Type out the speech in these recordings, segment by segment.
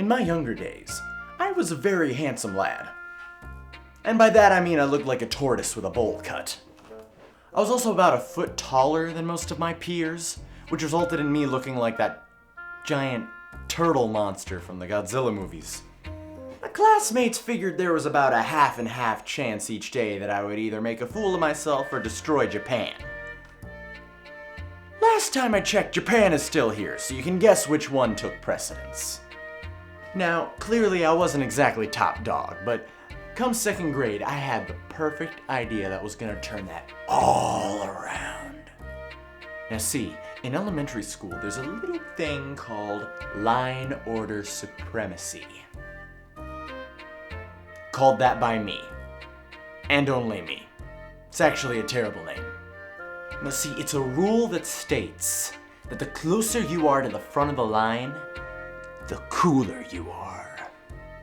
In my younger days, I was a very handsome lad. And by that I mean I looked like a tortoise with a bowl cut. I was also about a foot taller than most of my peers, which resulted in me looking like that giant turtle monster from the Godzilla movies. My classmates figured there was about a half and half chance each day that I would either make a fool of myself or destroy Japan. Last time I checked, Japan is still here, so you can guess which one took precedence. Now, clearly I wasn't exactly top dog, but come second grade, I had the perfect idea that was gonna turn that all around. Now see, in elementary school, there's a little thing called line order supremacy. Called that by me. And only me. It's actually a terrible name. Now see, it's a rule that states that the closer you are to the front of the line, the cooler you are.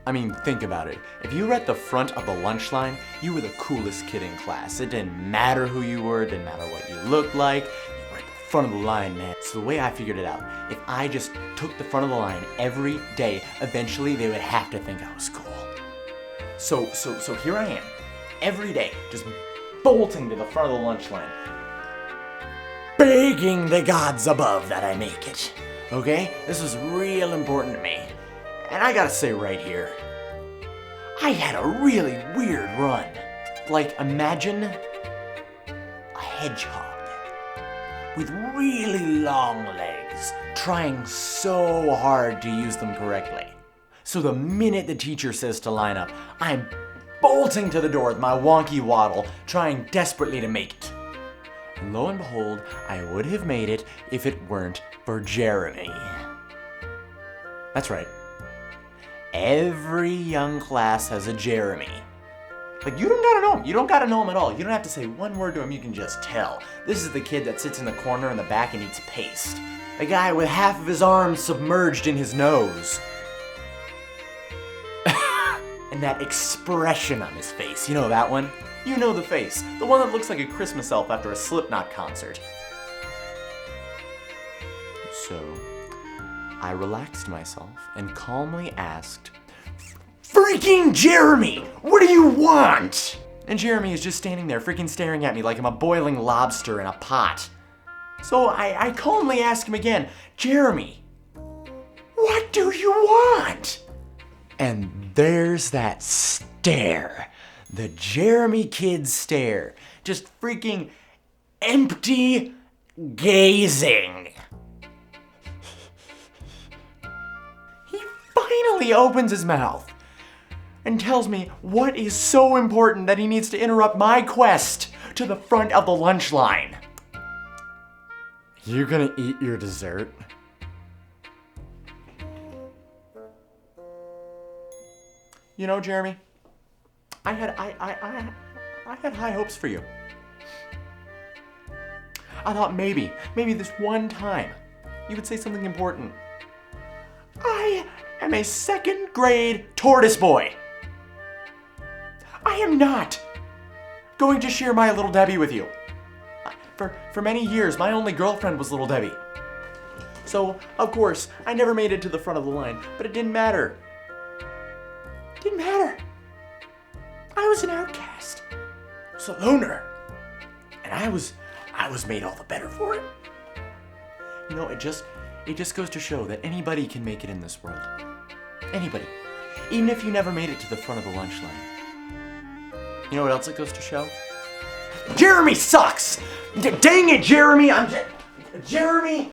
I mean, think about it. If you were at the front of the lunch line, you were the coolest kid in class. It didn't matter who you were, it didn't matter what you looked like. You were at the front of the line, man. So the way I figured it out, if I just took the front of the line every day, eventually they would have to think I was cool. So here I am, every day, just bolting to the front of the lunch line, begging the gods above that I make it. Okay? This is real important to me. And I gotta say right here, I had a really weird run. Like, imagine a hedgehog with really long legs, trying so hard to use them correctly. So the minute the teacher says to line up, I'm bolting to the door with my wonky waddle, trying desperately to make it. And lo and behold, I would have made it if it weren't for Jeremy. That's right. Every young class has a Jeremy. Like, you don't gotta know him. You don't gotta know him at all. You don't have to say one word to him, you can just tell. This is the kid that sits in the corner in the back and eats paste. The guy with half of his arms submerged in his nose. And that expression on his face, you know that one? You know the face, the one that looks like a Christmas elf after a Slipknot concert. So, I relaxed myself and calmly asked, "Freaking Jeremy, what do you want?" And Jeremy is just standing there freaking staring at me like I'm a boiling lobster in a pot. So I calmly ask him again, "Jeremy, what do you want?" And there's that stare. The Jeremy kid stare. Just freaking empty gazing. He finally opens his mouth and tells me what is so important that he needs to interrupt my quest to the front of the lunch line. You're gonna eat your dessert? You know, Jeremy, I had high hopes for you. I thought maybe this one time, you would say something important. I am a second grade tortoise boy. I am not going to share my Little Debbie with you. For many years, my only girlfriend was Little Debbie. So, of course, I never made it to the front of the line, but it didn't matter. Didn't matter. I was an outcast. I was a loner. And I was made all the better for it. You know, it just goes to show that anybody can make it in this world. Anybody. Even if you never made it to the front of the lunch line. You know what else it goes to show? Jeremy sucks! Dang it, Jeremy! Jeremy,